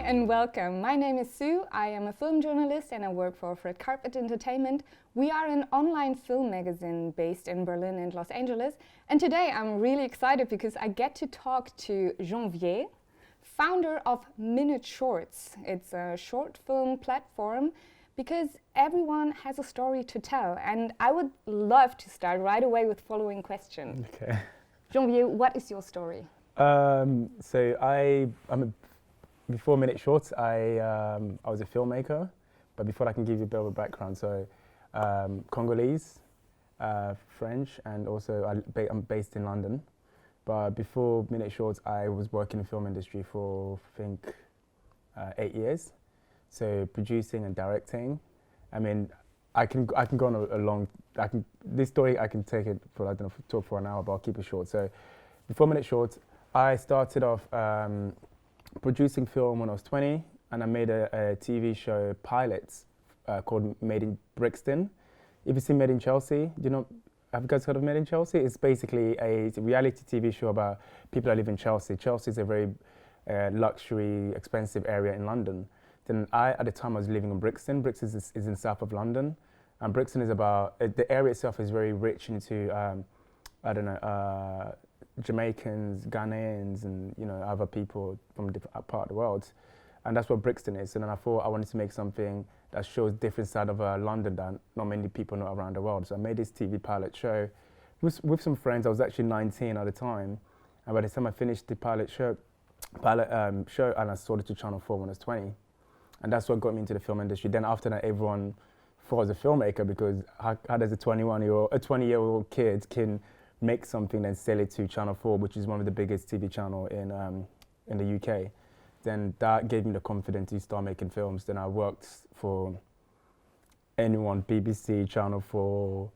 and welcome. My name is Sue. I am a film journalist and I work for FredCarpet Entertainment. We are an online film magazine based in Berlin and Los Angeles. And today I'm really excited because I get to talk to Janvier, founder of Minute Shorts. It's a short film platform because everyone has a story to tell. And I would love to start right away with following question. Okay. Janvier, what is your story? Before Minute Shorts, I was a filmmaker, but before I can give you a bit of a background. So Congolese, French, and also I'm based in London. But before Minute Shorts, I was working in the film industry for, I think, 8 years. So producing and directing. I mean, I can go on this story, I can take it for, I don't know, talk for an hour, but I'll keep it short. So before Minute Shorts, I started off producing film when I was 20, and I made a TV show pilot called Made in Brixton. If you've seen Made in Chelsea, have you guys heard of Made in Chelsea? It's basically a reality TV show about people that live in Chelsea. Chelsea is a very luxury, expensive area in London. Then at the time I was living in Brixton. Brixton is in the south of London. And Brixton is about, the area itself is very rich into, Jamaicans, Ghanaians, and other people from a different part of the world, and that's what Brixton is. And then I thought I wanted to make something that shows different side of London that not many people know around the world. So I made this TV pilot show with some friends. I was actually 19 at the time, and by the time I finished the pilot show, and I sold it to Channel 4 when I was 20, and that's what got me into the film industry. Then after that, everyone thought I was a filmmaker because how does a 20-year-old kid can make something and sell it to Channel 4, which is one of the biggest TV channel in the UK. Then that gave me the confidence to start making films. Then I worked for anyone, BBC, Channel 4,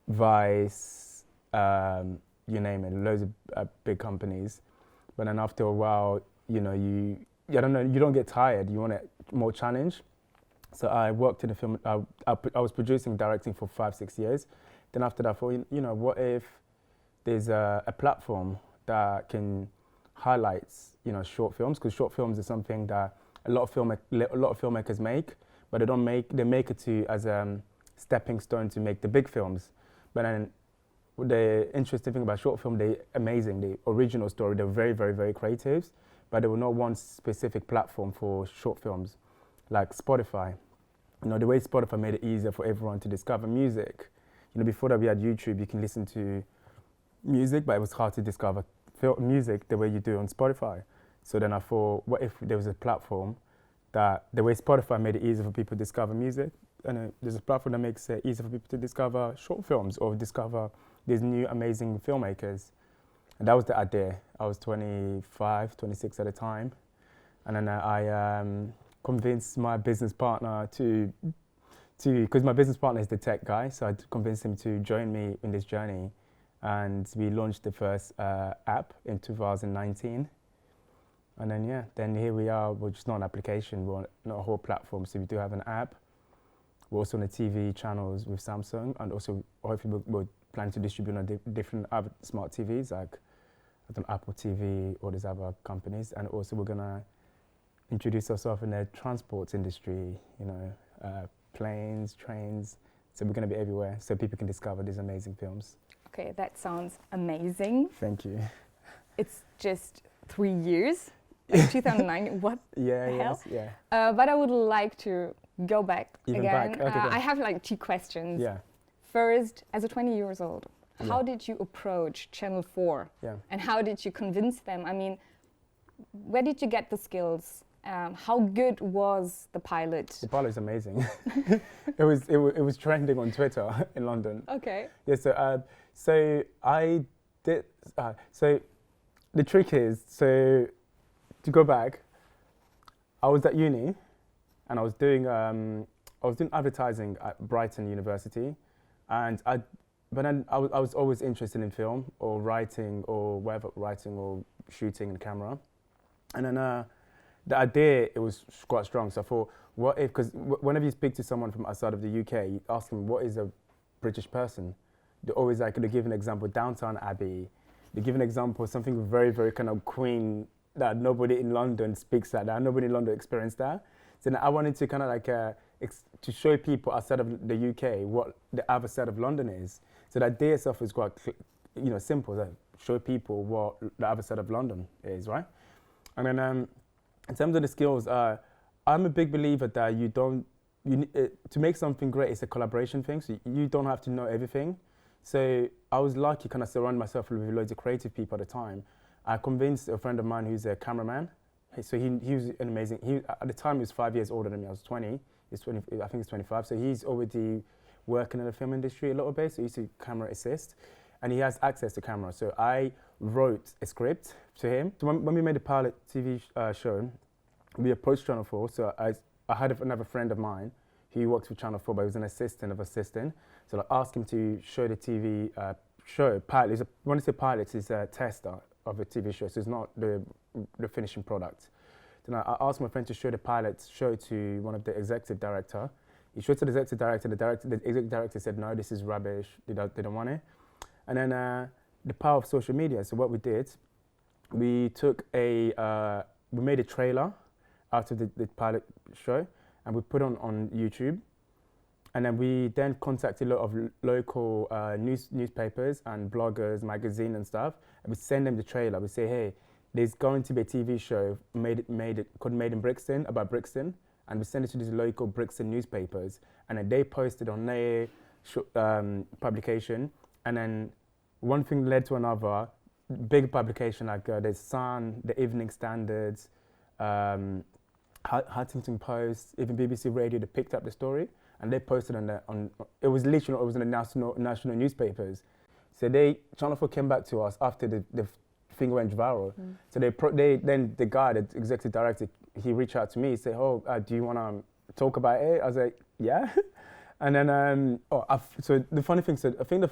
Vice, you name it, loads of big companies. But then after a while, you don't get tired. You want more challenge. So I worked in the film. I was producing, directing for 5-6 years. Then after that, I thought, what if there's a platform that can highlight, short films, because short films is something that a lot of filmmakers make, but they make it as a stepping stone to make the big films. But then the interesting thing about short film, they're amazing. The original story, they're very, very, very creative, but there was not one specific platform for short films, like Spotify. The way Spotify made it easier for everyone to discover music. Before that we had YouTube, you can listen to music, but it was hard to discover music the way you do on Spotify. So then I thought, what if there was a platform that, the way Spotify made it easier for people to discover music, and there's a platform that makes it easier for people to discover short films or discover these new amazing filmmakers. And that was the idea. I was 25, 26 at the time. And then I convinced my business partner because my business partner is the tech guy, so I convinced him to join me in this journey. And we launched the first app in 2019. And then here we are. We're just not an application, we're not a whole platform. So we do have an app. We're also on the TV channels with Samsung, and also hopefully we're planning to distribute on different other smart TVs like Apple TV or these other companies. And also we're gonna introduce ourselves in the transport industry, planes, trains. So we're gonna be everywhere so people can discover these amazing films. Okay, that sounds amazing. Thank you. It's just 3 years, like 2009. What the hell? Yeah. But I would like to go back Even again. back? Okay, I have like 2 questions. Yeah. First, as a 20 years old, how did you approach Channel 4? Yeah. And how did you convince them? I mean, where did you get the skills? How good was the pilot? The pilot is amazing. It was trending on Twitter in London. Okay. Yeah. So I did. So the trick is, to go back, I was at uni, and I was doing advertising at Brighton University, and but then I was always interested in film or writing or shooting and camera, and then. The idea, it was quite strong. So I thought, what if, because whenever you speak to someone from outside of the UK, you ask them, what is a British person? They always they give an example, Downton Abbey. They give an example, something very, very kind of Queen that nobody in London speaks that nobody in London experienced that. So I wanted to kind of like to show people outside of the UK what the other side of London is. So the idea itself is quite, simple. That show people what the other side of London is, right? And then in terms of the skills, I'm a big believer that to make something great, it's a collaboration thing. So you don't have to know everything. So I was lucky, kind of surround myself with loads of creative people at the time. I convinced a friend of mine who's a cameraman. So he was an amazing. At the time he was 5 years older than me. I was 20. He's 20. I think he's 25. So he's already working in the film industry a little bit. So he used to camera assist, and he has access to camera. So I wrote a script to him. So when we made the pilot TV show, we approached Channel 4. So I had another friend of mine. He works for Channel 4, but he was an assistant of assistant. So I asked him to show the TV show pilot. When I say pilot, it's a tester of a TV show, so it's not the finishing product. Then I asked my friend to show the pilot show to one of the executive director. He showed to the executive director. The executive director said, no, this is rubbish. They don't want it. And then the power of social media. So what we did, we took we made a trailer out of the pilot show, and we put on YouTube. And then we contacted a lot of local newspapers and bloggers, magazine and stuff. And we send them the trailer. We say, hey, there's going to be a TV show called Made in Brixton, about Brixton. And we send it to these local Brixton newspapers. And then they posted on their publication. And then one thing led to another. Big publication like the Sun, the Evening Standards, Huntington Post, even BBC Radio, they picked up the story. And they posted it was in the national newspapers. So Channel 4 came back to us after the thing went viral. So then the guy, the executive director, he reached out to me, he said, do you want to talk about it? I was like, yeah. And then, so the funny thing, I think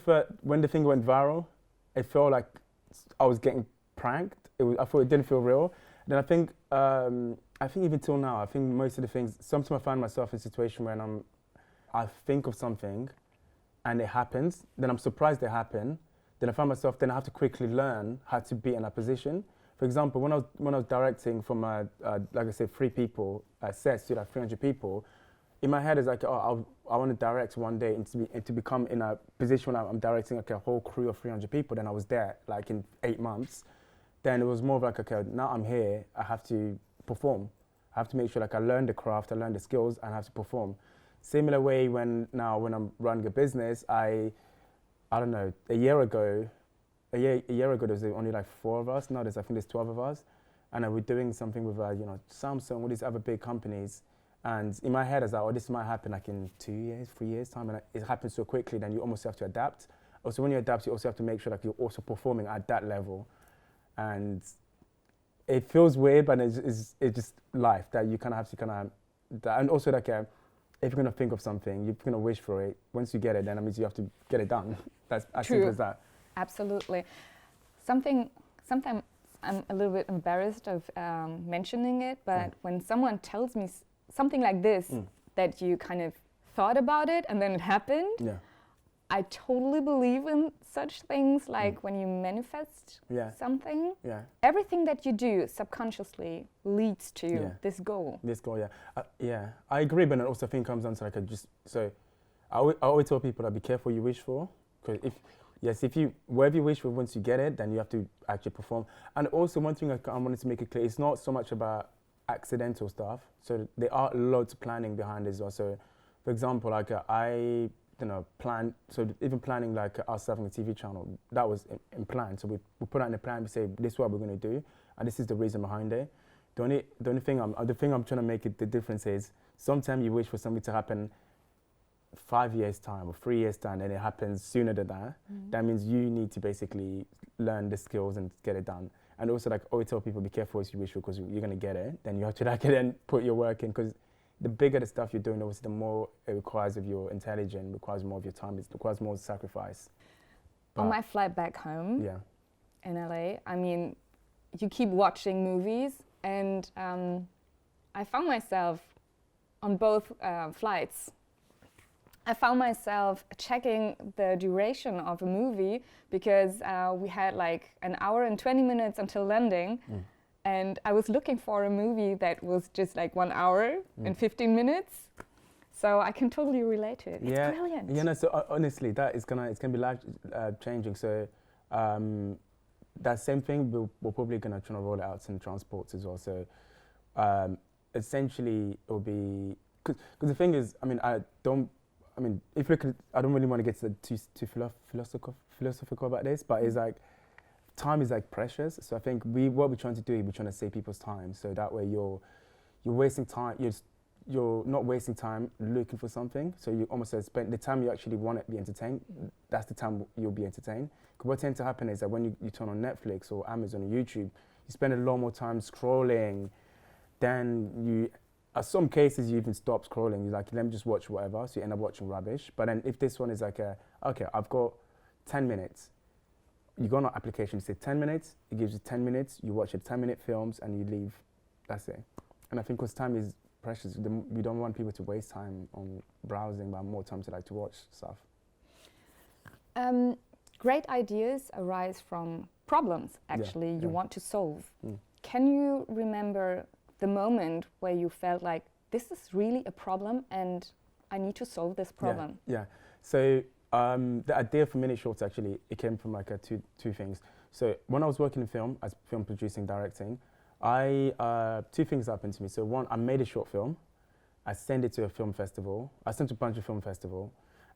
when the thing went viral, it felt like I was getting pranked. I thought it didn't feel real. Then I think even till now, I think most of the things, sometimes I find myself in a situation when I think of something and it happens, then I'm surprised it happened. Then I find myself, then I have to quickly learn how to be in that position. For example, when I was directing from, like I said, 3 people, sets to like 300 people, in my head it's like, I want to direct one day and to become in a position when I'm directing like a whole crew of 300 people. Then I was there like in 8 months. Then it was more of like, okay, now I'm here, I have to perform. I have to make sure like I learn the craft, I learn the skills, and I have to perform. Similar way when I'm running a business, I don't know, a year ago there was only like 4 of us. Now I think there's 12 of us, and we're doing something with Samsung, all these other big companies. And in my head, I was like, this might happen like in 2 years, 3 years time, and it happens so quickly. Then you almost have to adapt. Also, when you adapt, you also have to make sure like you're also performing at that level, and it feels weird, but it's just life that you kind of have to and also like. If you're going to think of something, you're going to wish for it. Once you get it, then that means you have to get it done. That's as simple as that. Absolutely. Sometimes I'm a little bit embarrassed of mentioning it, but when someone tells me something like this, that you kind of thought about it and then it happened, I totally believe in such things, like when you manifest something, everything that you do subconsciously leads to this goal. This goal, I agree, but I also think it comes down to like I always tell people that be careful what you wish for, because whatever you wish for, once you get it, then you have to actually perform. And also one thing I wanted to make it clear, it's not so much about accidental stuff. So there are loads of planning behind it as well. So for example, like even planning like us having a TV channel, that was in plan. So we put out in the plan, we say, this is what we're going to do, and this is the reason behind it. The only thing I'm trying to make it the difference is, sometimes you wish for something to happen 5 years time or 3 years time, and it happens sooner than that. That means you need to basically learn the skills and get it done. And also, like, always tell people, be careful what you wish for, because you're going to get it. Then you have to then put your work in, because the bigger the stuff you're doing, obviously, the more it requires of your intelligence, requires more of your time, it requires more sacrifice. On my flight back home in LA, I mean, you keep watching movies, and I found myself on both flights. I found myself checking the duration of a movie, because we had like an hour and 20 minutes until landing. and I was looking for a movie that was just like 1 hour and 15 minutes. So I can totally relate to it. Yeah. It's brilliant. Yeah, no, so honestly, it's gonna be life changing. So that same thing, we're probably gonna try to roll it out in transports as well. So essentially, it will be because the thing is, I mean, if you look at, I don't really want to get too philosophical about this, but it's like time is like precious. So I think what we're trying to do, we're trying to save people's time. So that way you're wasting time. You're not wasting time looking for something. So you almost spend the time you actually want to be entertained. That's the time you'll be entertained. Because what tends to happen is that when you turn on Netflix or Amazon or YouTube, you spend a lot more time scrolling. Then in some cases, you even stop scrolling. You're like, let me just watch whatever. So you end up watching rubbish. But then if this one is like, okay, I've got 10 minutes. You go on an application, you say 10 minutes. It gives you 10 minutes. You watch 10-minute films and you leave. That's it. And I think because time is precious, we don't want people to waste time on browsing, but more time to watch stuff. Great ideas arise from problems, actually, you want to solve. Can you remember the moment where you felt like, this is really a problem and I need to solve this problem? Yeah. So the idea for Minute Shorts, actually, it came from like two things. So when I was working in film, as film producing, directing, two things happened to me. So one, I made a short film. I sent it to a film festival. I sent it to a bunch of film festivals.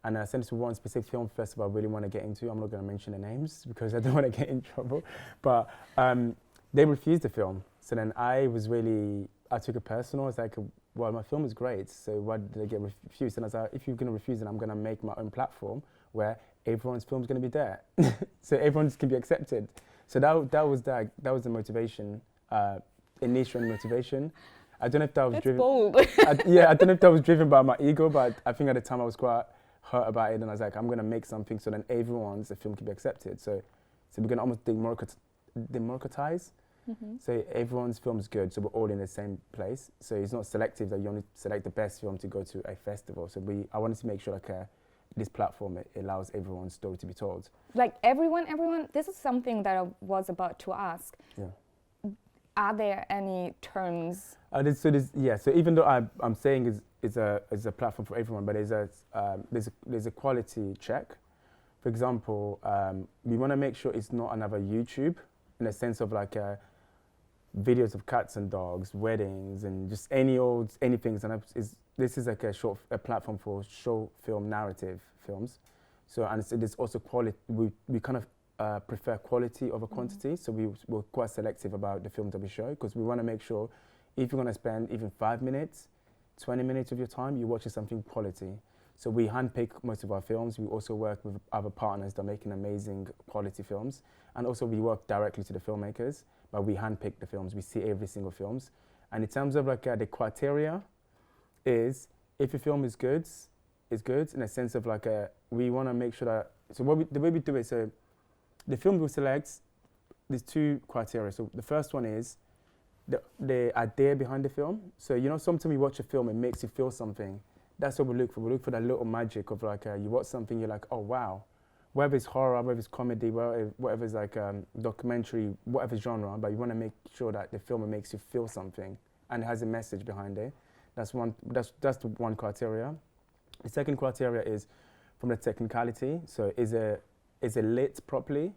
And I sent it to one specific film festival I really want to get into. I'm not going to mention the names because I don't want to get in trouble. But they refused the film. So then I took it personal. It's like, well, my film is great, so why did they get refused? And I was like, if you're going to refuse it, I'm going to make my own platform where everyone's film is going to be there. So everyone can be accepted. So that was the motivation, initial motivation. I don't know if that was driven. Bold. I don't know if that was driven by my ego, but I think at the time I was quite hurt about it, and I was like, I'm going to make something so then the film can be accepted. So we're going to almost democratize. So everyone's film is good, so we're all in the same place. So it's not selective that you only select the best film to go to a festival. So I wanted to make sure this platform, it allows everyone's story to be told. Like everyone, this is something that I was about to ask. Yeah. Are there any terms? So even though I'm saying it's a platform for everyone, but there's a quality check. For example, we want to make sure it's not another YouTube, in a sense of like videos of cats and dogs, weddings, and just anything. And this is like a platform for short film narrative films. So and there's also quality. We kind of prefer quality over quantity. So we're quite selective about the films that we show, because we want to make sure if you're going to spend even 5 minutes, 20 minutes of your time, you're watching something quality. So we handpick most of our films. We also work with other partners that are making amazing quality films. And also we work directly to the filmmakers, but we handpick the films. We see every single films. And in terms of like the criteria is, if a film is good, it's good in a sense of like we want to make sure that, so the way we do it, so the film we select, there's two criteria. So the first one is the idea behind the film. So, sometimes you watch a film, it makes you feel something. That's what we look for. We look for that little magic of like, you watch something, you're like, oh wow. Whether it's horror, whether it's comedy, whatever it's like documentary, whatever genre, but you want to make sure that the film makes you feel something and it has a message behind it. That's the one criteria. The second criteria is from the technicality. So is it lit properly?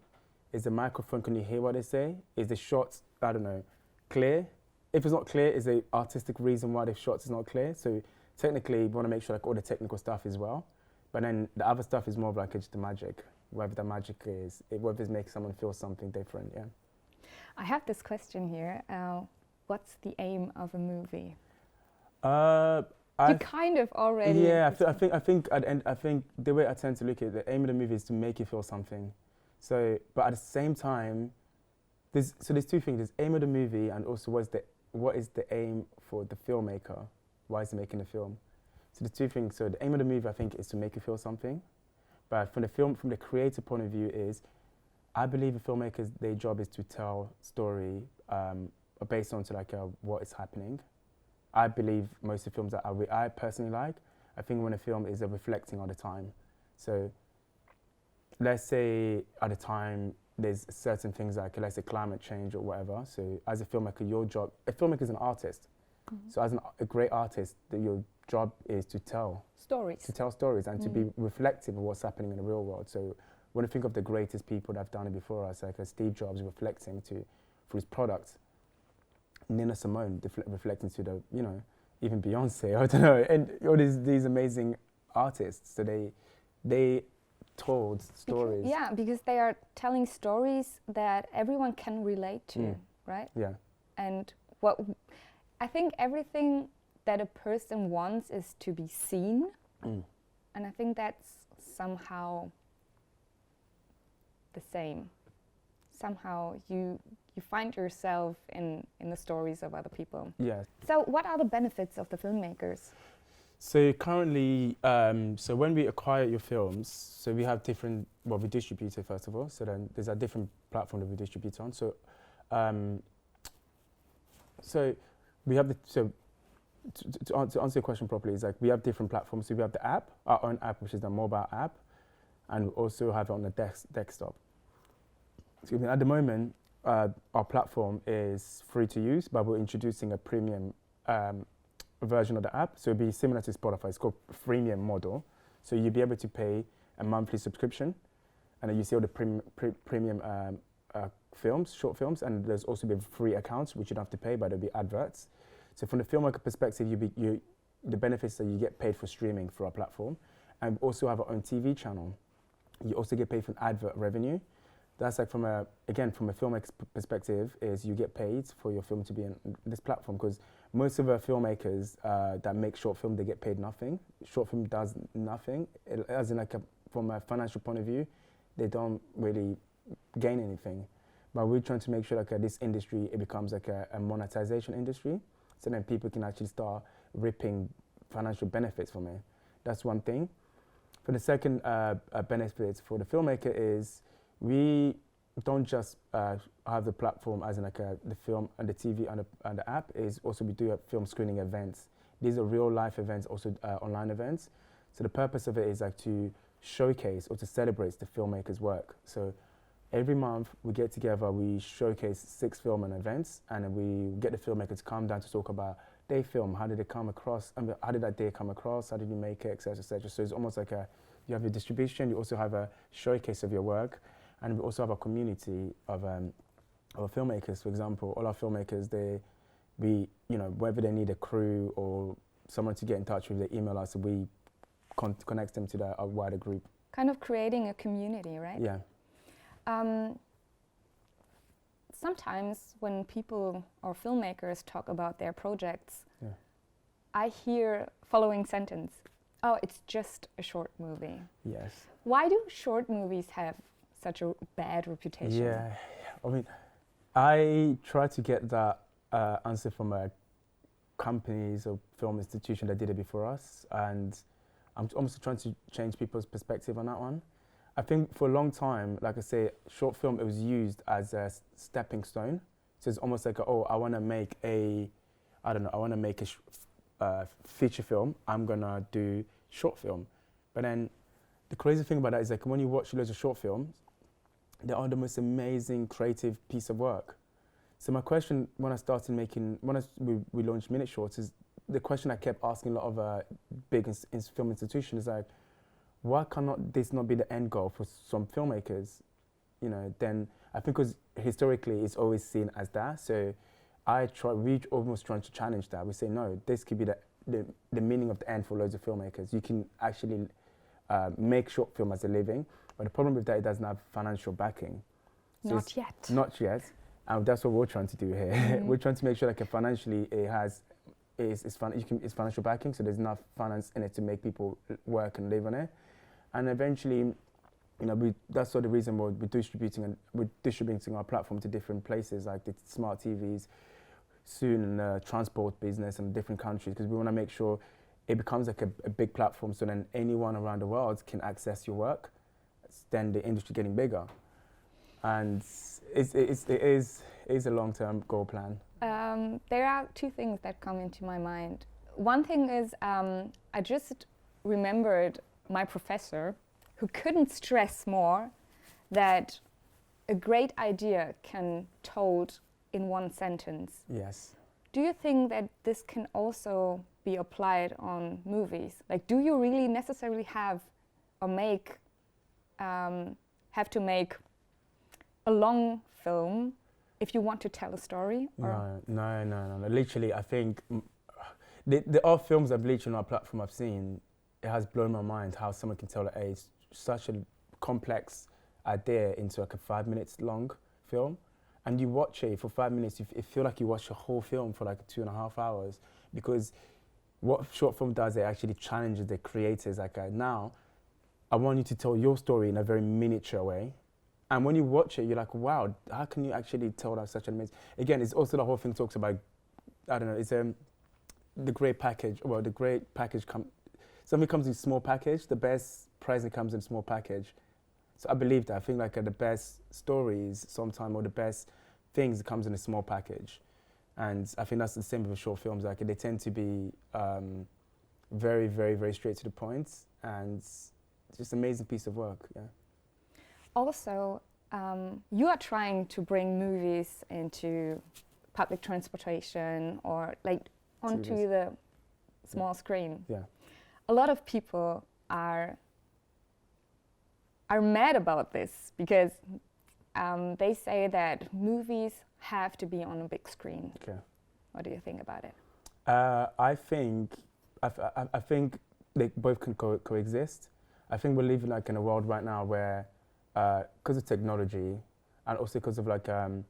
Is the microphone, can you hear what they say? Is the shot, I don't know, clear? If it's not clear, is the artistic reason why the shot is not clear? So technically, we want to make sure like all the technical stuff is well. But then the other stuff is more of like just the magic, whatever the magic is, whether it makes someone feel something different, yeah. I have this question here. What's the aim of a movie? You kind of already. Yeah, I think the way I tend to look at it, the aim of the movie is to make you feel something. So, but at the same time, there's two things. There's aim of the movie, and also what is the aim for the filmmaker? Why is he making the film? So the two things. So the aim of the movie, I think, is to make you feel something. But from the creative point of view, I believe the filmmakers, their job is to tell story based on what is happening. I believe most of the films that I personally like, I think when a film is reflecting on the time. So let's say at the time there's certain things like, let's say, climate change or whatever. So as a filmmaker, your job, a filmmaker is an artist. So as a great artist, your job is to tell stories and to be reflective of what's happening in the real world. So when I think of the greatest people that have done it before us, like Steve Jobs reflecting through his products, Nina Simone reflecting to the, you know, even Beyonce, I don't know, and all these amazing artists. So they told stories. Because they are telling stories that everyone can relate to, right? Yeah. And what I think everything that a person wants is to be seen, and I think that's somehow the same. Somehow you find yourself in the stories of other people. Yeah. So what are the benefits of the filmmakers? So currently, so when we acquire your films, so we have different, well, we distribute it first of all, so then there's a different platform that we distribute on. So, so we have to answer your question properly, is like we have different platforms. So we have the app, our own app, which is the mobile app, and we also have it on the desktop. Excuse me. At the moment, our platform is free to use, but we're introducing a premium version of the app. So it'll be similar to Spotify. It's called freemium model. So you'll be able to pay a monthly subscription, and then you see all the premium films, short films, and there's also be free accounts which you don't have to pay, but there'll be adverts. So from the filmmaker perspective, the benefits that you get paid for streaming through our platform, and we also have our own TV channel. You also get paid for advert revenue. That's like from a filmmaker's perspective, is you get paid for your film to be in this platform, because most of our filmmakers that make short film, they get paid nothing. Short film does nothing. As in from a financial point of view, they don't really gain anything. But we're trying to make sure this industry, it becomes like a monetization industry, so then people can actually start reaping financial benefits from it. That's one thing. For the second benefit for the filmmaker is, we don't just have the platform as in the film and the TV and the app. Is also we do have film screening events. These are real life events, also online events. So the purpose of it is to showcase or to celebrate the filmmaker's work. So every month we get together, we showcase 6 film and events, and then we get the filmmakers to come down to talk about their film. How did it come across? How did that day come across? How did you make it, etc., etc. So it's almost like you have your distribution, you also have a showcase of your work. And we also have a community of filmmakers. For example, all our filmmakers, whether they need a crew or someone to get in touch with, they email us, and we connect them to a wider group. Kind of creating a community, right? Yeah. Sometimes when people or filmmakers talk about their projects, I hear following sentence: "Oh, it's just a short movie." Yes. Why do short movies have such a bad reputation? Yeah, I mean, I try to get that answer from companies or film institutions that did it before us, and I'm almost trying to change people's perspective on that one. I think for a long time, like I say, short film, it was used as a stepping stone. So it's almost like, I want to make a feature film, I'm gonna do short film. But then the crazy thing about that is when you watch loads of short films, they are the most amazing creative piece of work. So my question when we launched Minute Shorts, is the question I kept asking a lot of big film institutions is why cannot this not be the end goal for some filmmakers? Then I think because historically it's always seen as that. So we almost trying to challenge that. We say no, this could be the meaning of the end for loads of filmmakers. You can actually make short film as a living. But the problem with that, it doesn't have financial backing. So Not yet. And that's what we're trying to do here. We're trying to make sure financially it has it's financial backing, so there's enough finance in it to make people work and live on it. And eventually, that's sort of the reason we're distributing our platform to different places, like the smart TVs, soon in the transport business and different countries, because we want to make sure it becomes a big platform, so then anyone around the world can access your work. Then the industry getting bigger, and it is a long-term goal plan. There are 2 things that come into my mind. One thing is I just remembered my professor, who couldn't stress more that a great idea can told in one sentence. Yes. Do you think that this can also be applied on movies? Like, do you really necessarily have to make a long film if you want to tell a story? Or? No. Literally, I think the odd films I've literally on our platform I've seen, it has blown my mind how someone can tell such a complex idea into like a 5 minutes long film. And you watch it for 5 minutes, you feel like you watch a whole film for like 2.5 hours. Because what short film does, it actually challenges the creators. Like now, I want you to tell your story in a very miniature way. And when you watch it, you're like, wow, how can you actually tell that such an amazing... Again, it's also the whole thing talks about, I don't know, it's the great package. Well, the great package, something comes in small package, the best present comes in small package. So I believe that. I think like the best stories sometimes, or the best things comes in a small package. And I think that's the same with short films. Like they tend to be very, very, very straight to the point, and it's just an amazing piece of work. Yeah. Also, you are trying to bring movies into public transportation or like onto the small screen. Yeah. A lot of people are mad about this because they say that movies have to be on a big screen. Okay. What do you think about it? I think they both can coexist. I think we're living like in a world right now where, because of technology, and also because of like a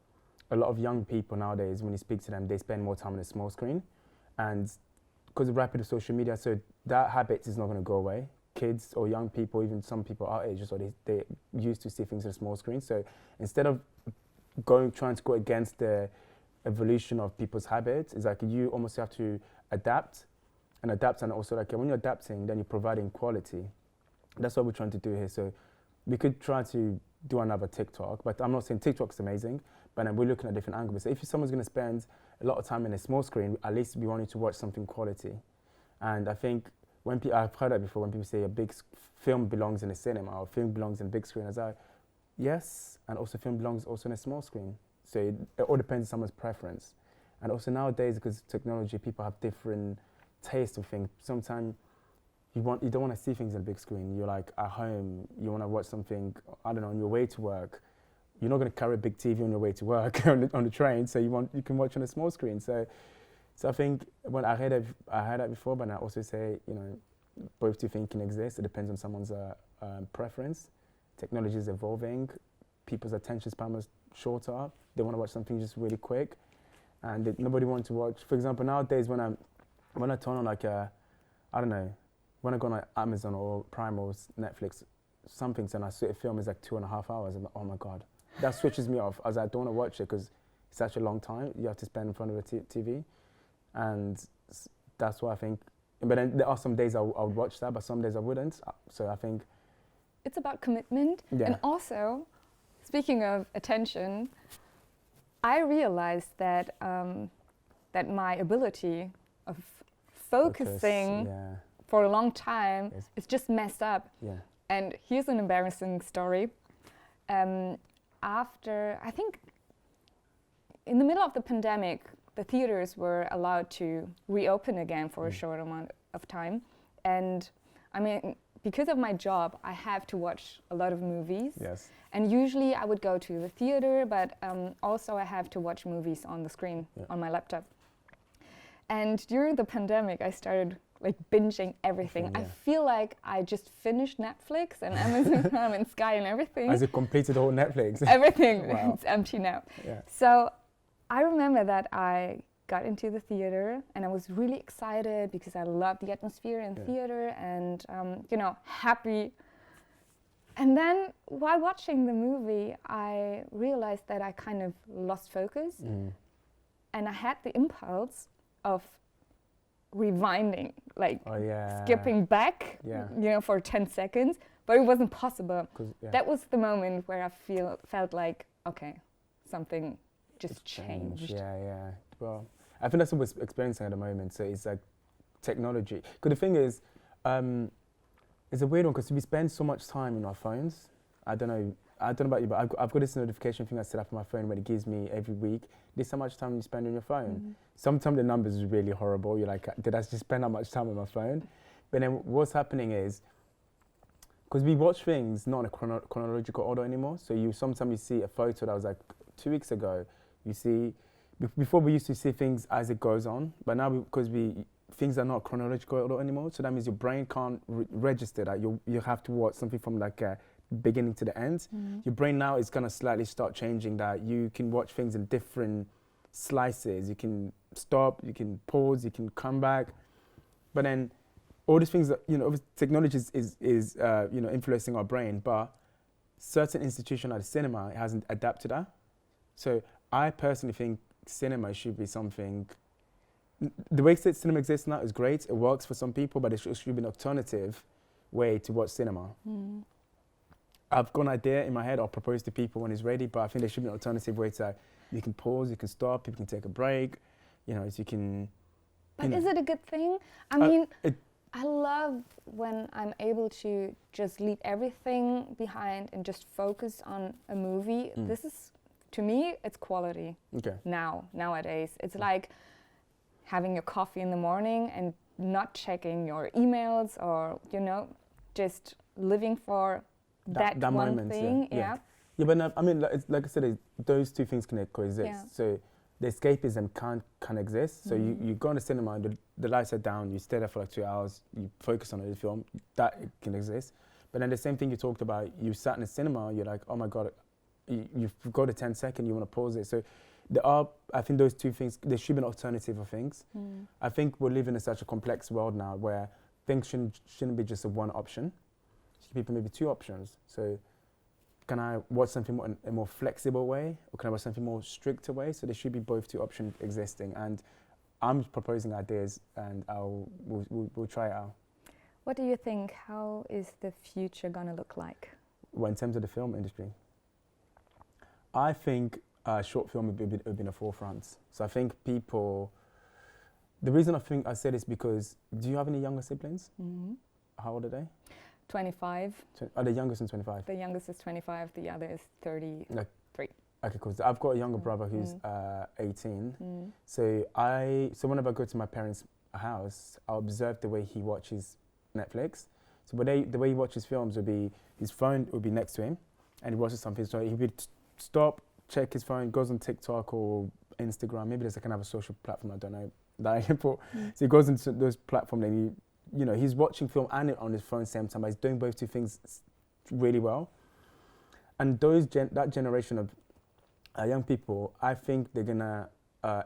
lot of young people nowadays, when you speak to them, they spend more time on a small screen, and because of rapid social media, so that habit is not going to go away. Kids or young people, even some people our age, so they used to see things on a small screen. So instead of trying to go against the evolution of people's habits, it's like you almost have to adapt, and also like when you're adapting, then you're providing quality. That's what we're trying to do here. So we could try to do another TikTok, but I'm not saying TikTok's amazing, but then we're looking at different angles. So if someone's going to spend a lot of time in a small screen, at least we want you to watch something quality. And I think I've heard that before, when people say a big film belongs in a cinema or film belongs in a big screen, I was like, yes, and also film belongs also in a small screen. So it all depends on someone's preference. And also nowadays, because of technology, people have different tastes of things. Sometimes you don't want to see things on a big screen. You're like at home, you want to watch something, I don't know, on your way to work. You're not going to carry a big TV on your way to work on the train, so you can watch on a small screen. So I think when I heard that before, but I also say, both two things can exist. It depends on someone's preference. Technology is evolving. People's attention span is shorter. They want to watch something just really quick, and nobody wants to watch. For example, nowadays when I turn on like I don't know, when I go on like Amazon or Prime or Netflix, something, and I see a film is like 2.5 hours, and oh my god, that switches me off. I was like, I don't want to watch it because it's such a long time you have to spend in front of a TV. And that's why I think, but then there are some days I would watch that, but some days I wouldn't. So I think it's about commitment. Yeah. And also, speaking of attention, I realized that that my ability of focusing for a long time is just messed up. Yeah. And here's an embarrassing story. After, I think, in the middle of the pandemic, the theaters were allowed to reopen again for a short amount of time. And I mean, because of my job, I have to watch a lot of movies. Yes. And usually I would go to the theater, but also I have to watch movies on the screen on my laptop. And during the pandemic, I started like binging everything. I feel like I just finished Netflix and Amazon Prime and Sky and everything. Has it completed the whole Netflix? Everything. Wow. It's empty now. Yeah. So I remember that I got into the theater and I was really excited because I love the atmosphere in theater and, happy. And then while watching the movie, I realized that I kind of lost focus and I had the impulse of rewinding, like skipping back, for 10 seconds, but it wasn't possible. That was the moment where I felt like, okay, something just changed. Yeah. Well, I think that's what we're experiencing at the moment. So it's like technology. Because the thing is, it's a weird one because we spend so much time in our phones. I don't know I don't know about you, but I've got this notification thing I set up on my phone where it gives me every week, this is how much time you spend on your phone. Sometimes the numbers is really horrible. You're like, did I just spend that much time on my phone? But then what's happening is, because we watch things not in a chronological order anymore, so sometimes you see a photo that was like 2 weeks ago, you see, before we used to see things as it goes on, but now because things are not chronological order anymore, so that means your brain can't register that. You have to watch something from like beginning to the end. Your brain now is gonna slightly start changing that. You can watch things in different slices. You can stop, you can pause, you can come back, but then all these things that, technology is influencing our brain, but certain institutions like the cinema, it hasn't adapted that. So I personally think cinema should be something. The way cinema exists now is great. It works for some people, but it should be an alternative way to watch cinema. I've got an idea in my head. I'll propose to people when it's ready, but I think there should be an alternative way to, you can pause, you can stop, people can take a break, so you can. But is it a good thing? I mean, I love when I'm able to just leave everything behind and just focus on a movie. This is, to me, it's quality. Okay. Nowadays. It's like having your coffee in the morning and not checking your emails or, just living for that one moment, thing. Yeah, but no, I mean, like I said, those two things can coexist. Yeah. So the escapism can exist. So you go in the cinema, the lights are down, you stay there for like 2 hours, you focus on the film, that can exist. But then the same thing you talked about, you sat in the cinema, you're like, oh my God, you've got a 10-second, you want to pause it. So I think those two things, there should be an alternative of things. I think we're living in such a complex world now where things shouldn't be just a one option. It should be maybe two options. So can I watch something in a more flexible way, or can I watch something more stricter way? So there should be both two options existing. And I'm proposing ideas, and we'll try it out. What do you think? How is the future gonna look like? Well, in terms of the film industry, I think short film would be in the forefront. So I think people. The reason I say this because, do you have any younger siblings? How old are they? 25. Are the youngest in 25? The youngest is 25, the other is 33. Okay, cool. So I've got a younger brother who's 18. So whenever I go to my parents' house, I'll observe the way he watches Netflix. So the way he watches films would be, his phone would be next to him, and he watches something. So he would stop, check his phone, goes on TikTok or Instagram. Maybe there's like another social platform, I don't know, that I import. So he goes into those platforms and he's watching film and on his phone same time, but he's doing both two things really well. And that generation of young people, I think they're gonna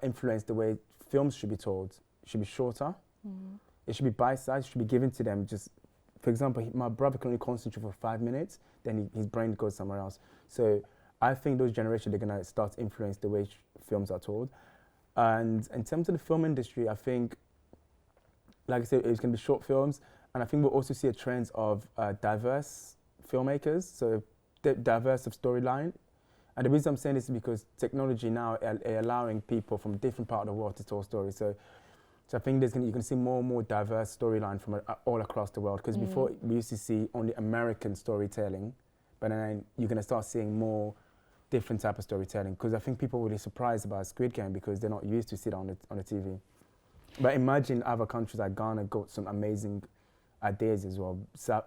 influence the way films should be told. It should be shorter. It should be bite-sized. It should be given to them. Just, for example, my brother can only concentrate for 5 minutes, then his brain goes somewhere else. So I think those generations, they're gonna start to influence the way films are told. And in terms of the film industry, I think, like I said, it's going to be short films, and I think we'll also see a trend of diverse filmmakers, so diverse of storyline. And the reason I'm saying this is because technology now is allowing people from different parts of the world to tell stories. So I think you're going to see more and more diverse storyline from all across the world. Because before we used to see only American storytelling, but then you're going to start seeing more different type of storytelling. Because I think people were really surprised about Squid Game because they're not used to see it on the TV. But imagine other countries like Ghana got some amazing ideas as well.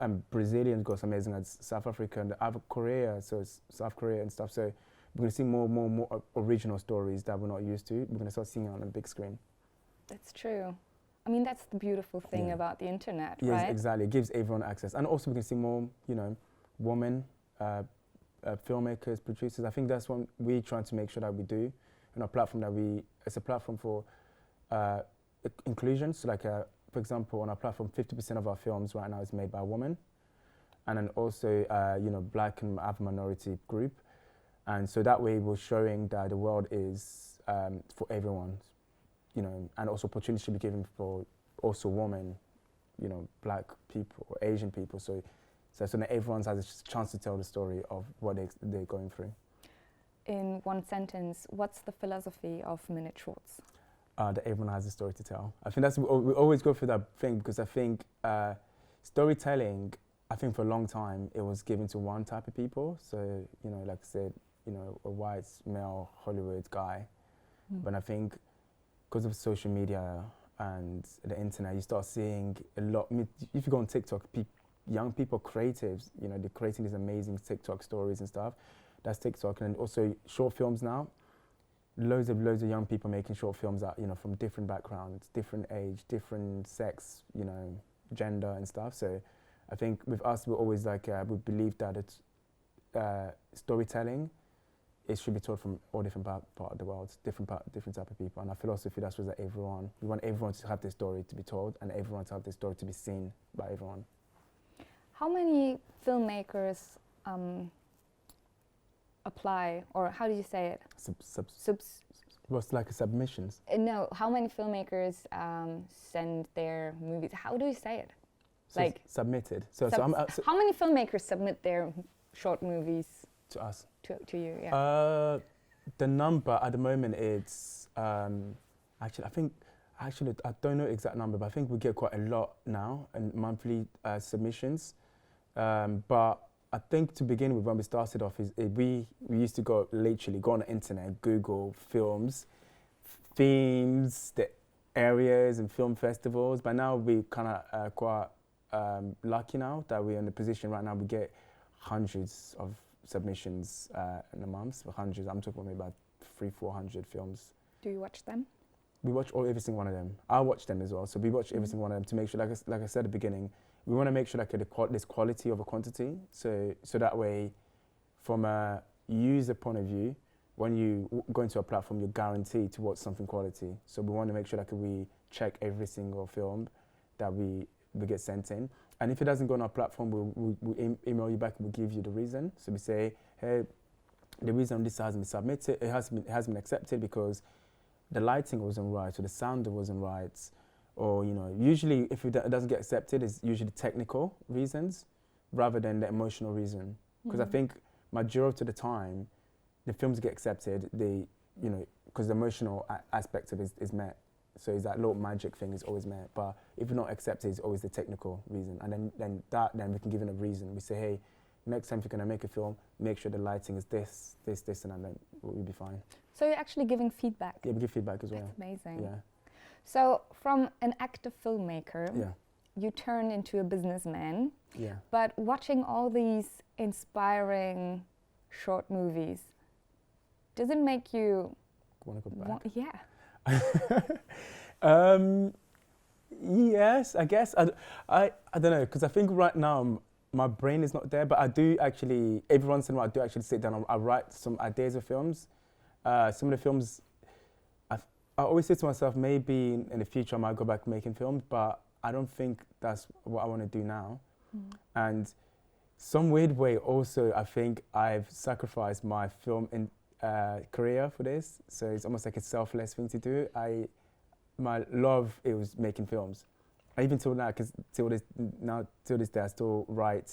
And Brazilians got some amazing ideas, South Africa and other Korea, so South Korea and stuff. So we're going to see more original stories that we're not used to. We're going to start seeing it on a big screen. That's true. I mean, that's the beautiful thing about the internet, yes, right? Yes, exactly. It gives everyone access. And also we can see more, women, filmmakers, producers. I think that's what we're trying to make sure that we do on our platform, it's a platform for inclusion. So like, for example, on our platform, 50% of our films right now is made by a woman. And then also, Black and other minority group. And so that way we're showing that the world is for everyone, and also opportunity should be given for also women, Black people or Asian people. So that everyone has a chance to tell the story of what they're going through. In one sentence, what's the philosophy of minute shorts? That everyone has a story to tell. I think we always go through that thing because I think storytelling I think for a long time it was given to one type of people. So, you know, like I said, you know, a white male Hollywood guy. But I think because of social media and the internet, you start seeing a lot. If you go on TikTok, young people, creatives, you know, they're creating these amazing TikTok stories and stuff. That's TikTok, and also short films now. Loads of young people making short films that, you know, from different backgrounds, different age, different sex, you know, gender and stuff. So I think with us, we're always like, we believe that it's storytelling, it should be told from all different part of the world, different type of people. And our philosophy, that's with everyone. We want everyone to have their story to be told and everyone to have their story to be seen by everyone. How many filmmakers apply, or how do you say it? What's like a submissions? No, how many filmmakers send their movies? How do you say it? So like submitted. How many filmmakers submit their short movies to us? To you, yeah. The number at the moment it's actually I don't know the exact number, but I think we get quite a lot now and monthly submissions. But I think to begin with, when we started off, we used to go on the internet, Google films, themes, the areas and film festivals. But now we kind of quite lucky now that we're in the position right now. We get hundreds of submissions in a month. Hundreds. I'm talking maybe about 300-400 films. Do you watch them? We watch every single one of them. I watch them as well. So we watch every single one of them to make sure, like I said at the beginning, we want to make sure like there's quality over quantity. So that way, from a user point of view, when you go into a platform, you're guaranteed to watch something quality. So we want to make sure that we check every single film that we get sent in. And if it doesn't go on our platform, we'll email you back and we'll give you the reason. So we say, hey, the reason this hasn't been submitted, it has been accepted because the lighting wasn't right or the sound wasn't right. Or, you know, usually if it doesn't get accepted, it's usually technical reasons rather than the emotional reason. Because I think majority of the time, the films get accepted, you know, because the emotional aspect of it is met. So it's that little magic thing is always met. But if it's not accepted, it's always the technical reason. And then we can give it a reason. We say, hey, next time if you're going to make a film, make sure the lighting is this, and then we'll be fine. So you're actually giving feedback? Yeah, we give feedback as well. That's amazing. Yeah. So from an active filmmaker, yeah. you turn into a businessman. Yeah. But watching all these inspiring short movies, does it make you want to go back? Yeah. Yes, I guess. I don't know, because I think right now my brain is not there, but I do actually, every once in a while, I do actually sit down and I write some ideas of films. Some of the films, I always say to myself, maybe in the future I might go back making films, but I don't think that's what I want to do now. And some weird way also, I think I've sacrificed my film career for this. So it's almost like a selfless thing to do. My love, it was making films. Even till now, because till this day, I still write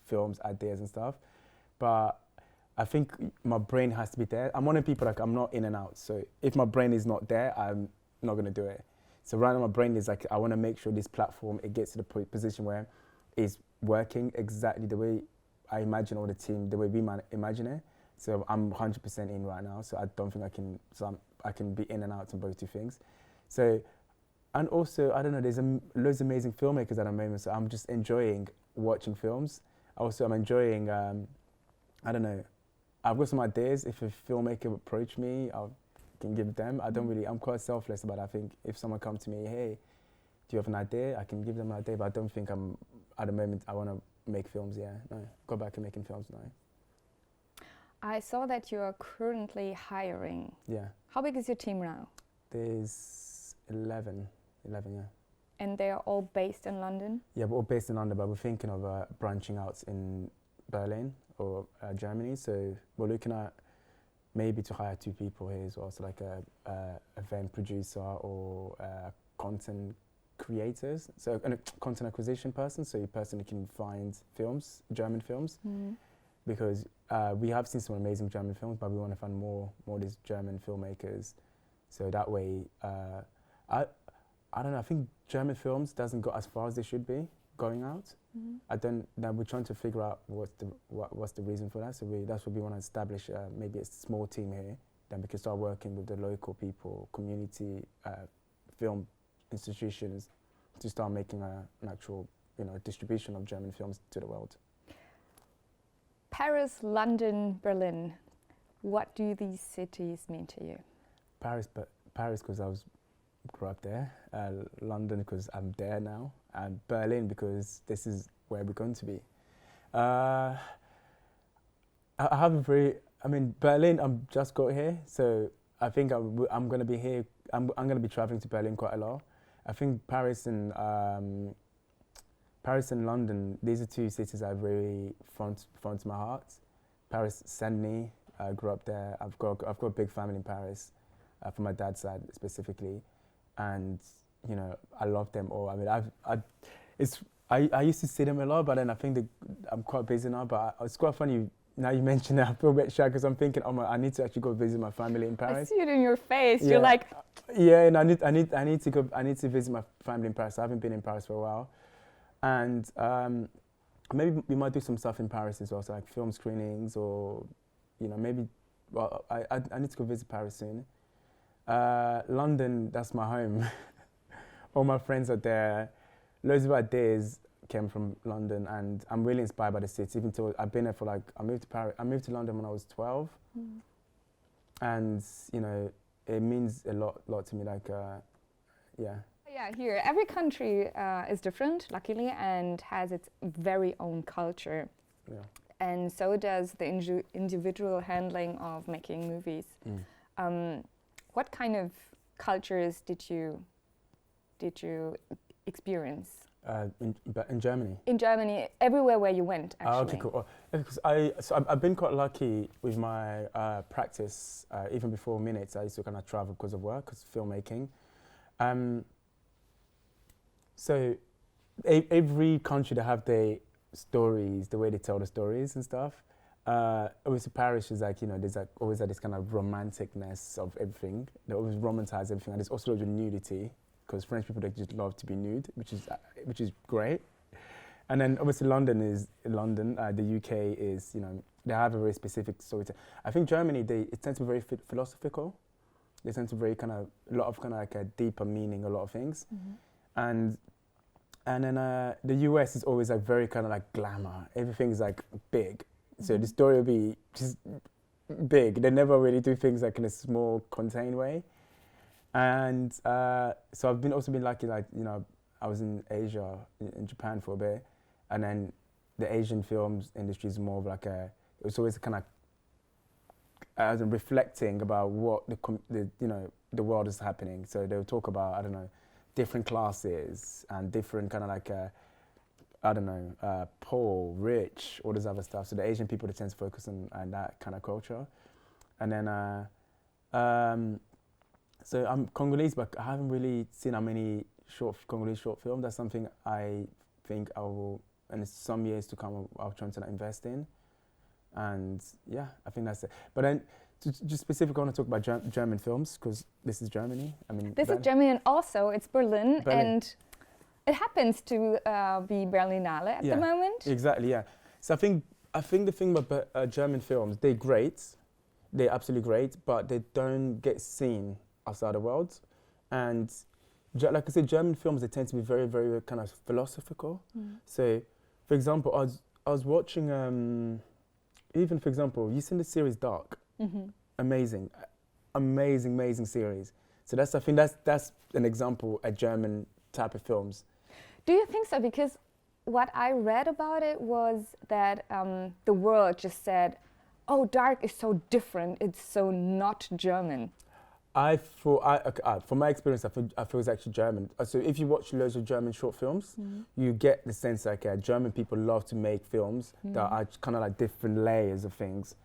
films, ideas and stuff. But I think my brain has to be there. I'm one of the people like I'm not in and out. So if my brain is not there, I'm not gonna do it. So right now my brain is like, I wanna make sure this platform, it gets to the position where it's working exactly the way I imagine, or the team, the way we imagine it. So I'm 100% in right now. So I don't think I can be in and out on both two things. So, and also, I don't know, there's loads of amazing filmmakers at the moment. So I'm just enjoying watching films. Also, I'm enjoying, I don't know, I've got some ideas. If a filmmaker approach me, I can give them. I'm quite selfless about it. I think if someone comes to me, hey, do you have an idea? I can give them an idea, but I don't think at the moment, I want to make films, no. Go back and making films, no. I saw that you are currently hiring. Yeah. How big is your team now? There's 11, yeah. And they are all based in London? Yeah, we're all based in London, but we're thinking of branching out in Berlin or Germany. So we're looking at maybe to hire 2 people here as well. So like a event producer or content creators. So a content acquisition person. So a person who can find films, German films. Because we have seen some amazing German films, but we want to find more of these German filmmakers. So that way, I don't know, I think German films doesn't go as far as they should be. going out. I don't. Now we're trying to figure out what's the reason for that. So that's what we want to establish. Maybe a small team here. Then we can start working with the local people, community, film institutions, to start making an actual, distribution of German films to the world. Paris, London, Berlin. What do these cities mean to you? Paris because grew up there. London because I'm there now, and Berlin because this is where we're going to be. I have a very. I mean, Berlin. I'm just got here, so I think I'm going to be here. I'm going to be traveling to Berlin quite a lot. I think Paris and London. These are two cities I really front to my heart. Paris, Saint-Denis. I grew up there. I've got a big family in Paris, from my dad's side specifically, and I love them all. I mean, I used to see them a lot, but then I think I'm quite busy now. But it's quite funny now you mention it. I feel a bit shy because I'm thinking, I need to actually go visit my family in Paris. I see it in your face. Yeah. You're like, yeah, and I need to go. I need to visit my family in Paris. I haven't been in Paris for a while, and maybe we might do some stuff in Paris as well, so like film screenings or, maybe. Well, I need to go visit Paris soon. London, that's my home. All my friends are there. Loads of ideas came from London, and I'm really inspired by the city. Even though I've been there for I moved to London when I was 12, and it means a lot to me. Yeah. Yeah, here every country is different, luckily, and has its very own culture. Yeah. And so does the individual handling of making movies. What kind of cultures did you experience? In Germany. In Germany, everywhere where you went, actually. Oh, okay, cool. Because I've been quite lucky with my practice. Even before Minutes, I used to kind of travel because of work, because filmmaking. So every country, they have their stories, the way they tell the stories and stuff. Obviously, Paris is there's always this kind of romanticness of everything. They always romanticize everything, and there's also loads of nudity, because French people, they just love to be nude, which is great. And then obviously London. The UK is they have a very specific story. I think Germany, it tends to be very philosophical. They tend to very a lot of like a deeper meaning, a lot of things. And then the US is always very like glamour. Everything's big. So the story will be just big. They never really do things in a small, contained way. And so I've also been lucky, I was in Asia, in Japan for a bit, and then the Asian films industry is more of it was always reflecting about what the world is happening. So they'll talk about, different classes and different poor, rich, all this other stuff. So the Asian people, they tend to focus on that kind of culture. And then, so I'm Congolese, but I haven't really seen how many Congolese short films. That's something I think I will, in some years to come, I'll try to invest in. And yeah, I think that's it. But then, just specifically, I want to talk about German films, because this is Germany. This is Germany, and also it's Berlin. And it happens to be Berlinale at the moment. Exactly, yeah. So I think the thing about German films, they're great. They're absolutely great, but they don't get seen outside the world. And like I said, German films, they tend to be very, very kind of philosophical. So, for example, I was watching, even for example, you've seen the series Dark. Amazing series. So I think that's an example of German type of films. Do you think so? Because what I read about it was that the world just said, oh, Dark is so different, it's so not German. From my experience, I feel it's actually German. So if you watch loads of German short films, you get the sense German people love to make films that are kind of different layers of things.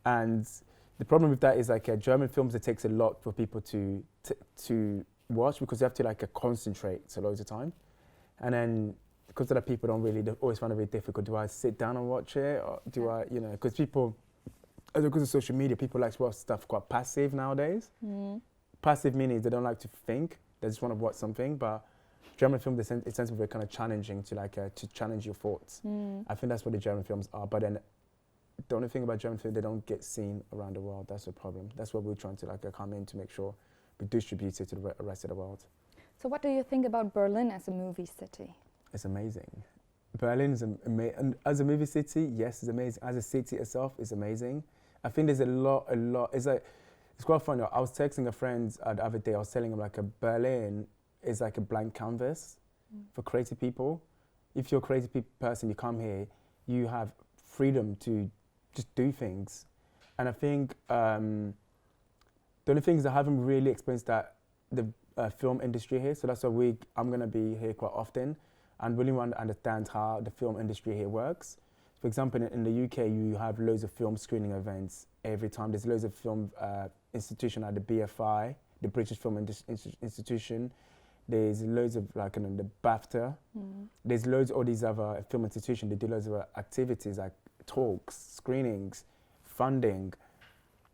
And the problem with that is German films, it takes a lot for people to watch, because you have to concentrate so loads of time. And then because of that, people they always find it very difficult. Do I sit down and watch it, or do I, because because of social media, people like to watch stuff quite passive nowadays. Passive meaning they don't like to think, they just want to watch something. But German film, it tends to be very kind of challenging to challenge your thoughts. I think that's what the German films are. But then the only thing about German film, they don't get seen around the world. That's the problem. That's what we're trying to come in to make sure we distribute it to the rest of the world. So what do you think about Berlin as a movie city? It's amazing. Berlin is amazing. As a movie city, yes, it's amazing. As a city itself, it's amazing. I think there's a lot. It's quite funny. I was texting a friend the other day. I was telling him Berlin is like a blank canvas for creative people. If you're a creative person, you come here, you have freedom to just do things. And I think the only thing is I haven't really experienced that the film industry here. So that's why I'm going to be here quite often and really want to understand how the film industry here works. For example, in the UK, you have loads of film screening events every time. There's loads of film institution like the BFI, the British Film Institution. There's loads of the BAFTA. There's loads of all these other film institutions. They do loads of activities like talks, screenings, funding.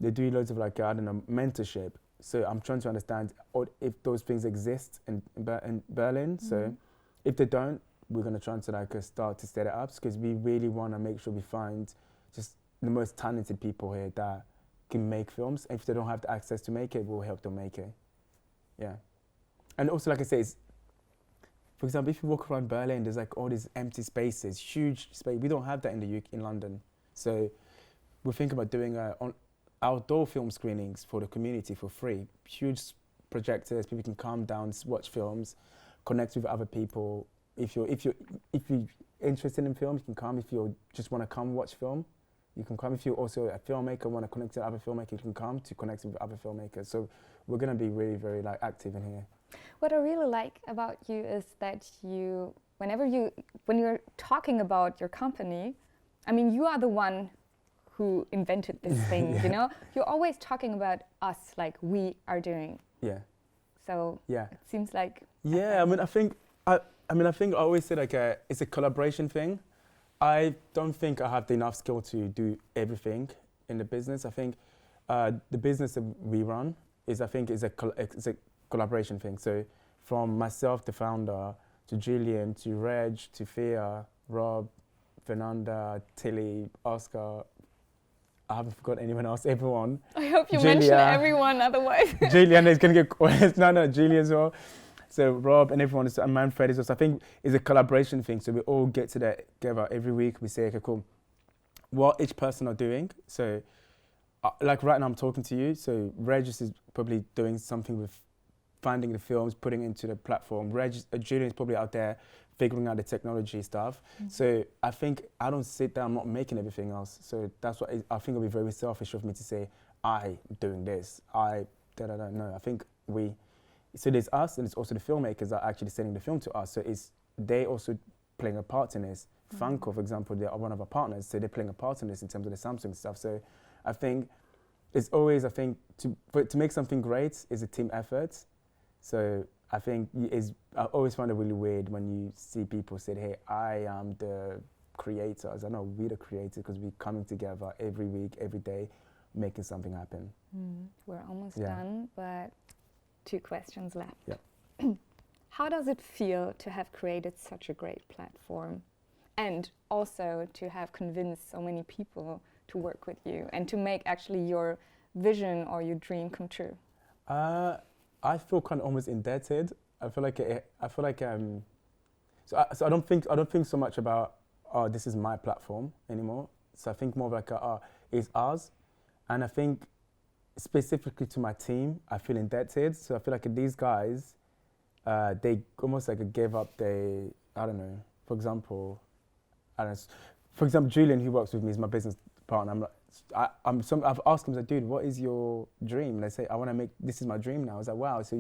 They do loads of mentorship. So I'm trying to understand if those things exist in Berlin. So if they don't, we're going to try to start to set it up because we really want to make sure we find just the most talented people here that can make films. And if they don't have the access to make it, we'll help them make it. Yeah. And also, like I say, for example, if you walk around Berlin, there's all these empty spaces, huge space. We don't have that in London. So we're thinking about doing outdoor film screenings for the community for free. Huge projectors, people can come down, watch films, connect with other people. If you're interested in film, you can come. If you just want to come watch film, you can come. If you're also a filmmaker, want to connect to other filmmakers, you can come to connect with other filmmakers. So we're going to be really, very active in here. What I really like about you is that when you're talking about your company, I mean, you are the one who invented this thing, Yeah. you know? You're always talking about us, like we are doing. Yeah. So yeah. It seems like... Yeah, I think I always say it's a collaboration thing. I don't think I have enough skill to do everything in the business. I think the business that we run is a collaboration thing. So from myself, the founder, to Julian, to Reg, to Thea, Rob, Fernanda, Tilly, Oscar. I haven't forgotten anyone else, everyone. I hope you Julia, mention everyone, otherwise. Julian is going to get... No, Julia as well. So Rob and everyone, and Manfred is also, I think it's a collaboration thing. So we all get together every week. We say, okay, cool, what each person are doing. So like right now I'm talking to you. So Regis is probably doing something with finding the films, putting it into the platform. Julian is probably out there figuring out the technology stuff. So I think I don't sit there, I'm not making everything else. So that's what I think it'll be very selfish of me to say, I'm doing this. No, I think so there's us and it's also the filmmakers that are actually sending the film to us. So they also playing a part in this. FUNKE, for example, they are one of our partners, so they're playing a part in this in terms of the Samsung stuff. So I think it's always, to make something great is a team effort. So I think I always find it really weird when you see people say, hey, I am the creators. I know we're the creators because we're coming together every week, every day, making something happen. We're almost done, but 2 questions left. Yeah. How does it feel to have created such a great platform and also to have convinced so many people to work with you and to make actually your vision or your dream come true? I feel kind of almost indebted. I feel like so I don't think so much about this is my platform anymore. So I think more of it's ours, and I think specifically to my team, I feel indebted. So I feel like these guys, they almost gave up for example, Julian, who works with me, is my business partner. I've asked him, dude, what is your dream? And they say, this is my dream now. I was like, wow, so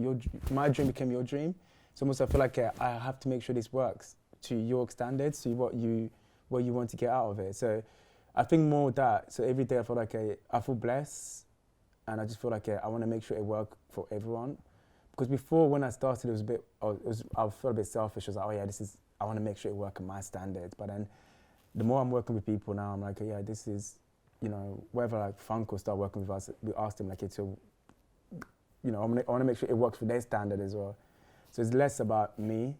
my dream became your dream. So almost I feel like I have to make sure this works to your standards, to what you want to get out of it. So I think more that. So every day I feel like I feel blessed, and I just feel like I want to make sure it works for everyone. Because before, when I started, I felt a bit selfish. I was like, oh yeah, I want to make sure it works at my standards. But then the more I'm working with people now, I'm like, yeah, this is, whether FUNKE will start working with us, we asked them I want to make sure it works for their standard as well. So it's less about me.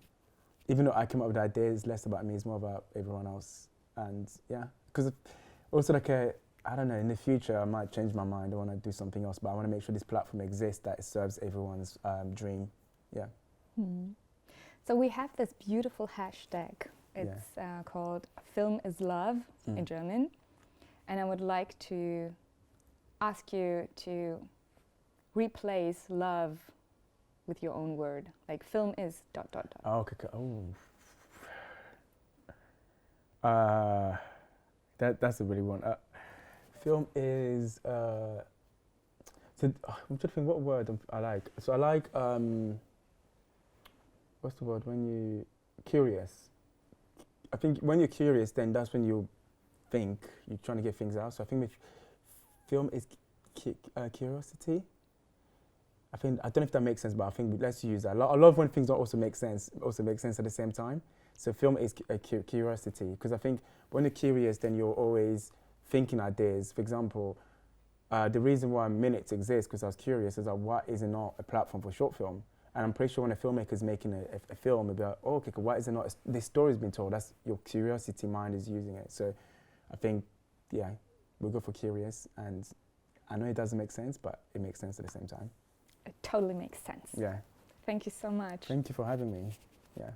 Even though I came up with the idea, it's less about me, it's more about everyone else. And yeah, because also like I don't know, in the future I might change my mind, I want to do something else, but I want to make sure this platform exists, that it serves everyone's dream. Yeah. So we have this beautiful hashtag. It's called Film is Love in German. And I would like to ask you to replace love with your own word. Like film is ... Oh, okay. Oh. That's a really one. Film is. So I'm trying to think what word I like. So I like. What's the word when you curious? I think when you're curious, then that's when you think you're trying to get things out. So I think with film is curiosity. I don't know if that makes sense, but I think let's use that. A lot of when things don't also make sense at the same time. So film is curiosity, because I think when you're curious, then you're always thinking ideas. For example, the reason why Minutes exists, because I was curious, is that why is it not a platform for short film? And I'm pretty sure when a filmmaker is making a film, they'll be like, oh, okay, why is it not, this story's been told, that's your curiosity mind is using it. So I think, yeah, we'll go for curious, and I know it doesn't make sense, but it makes sense at the same time. It totally makes sense. Yeah. Thank you so much. Thank you for having me. Yeah.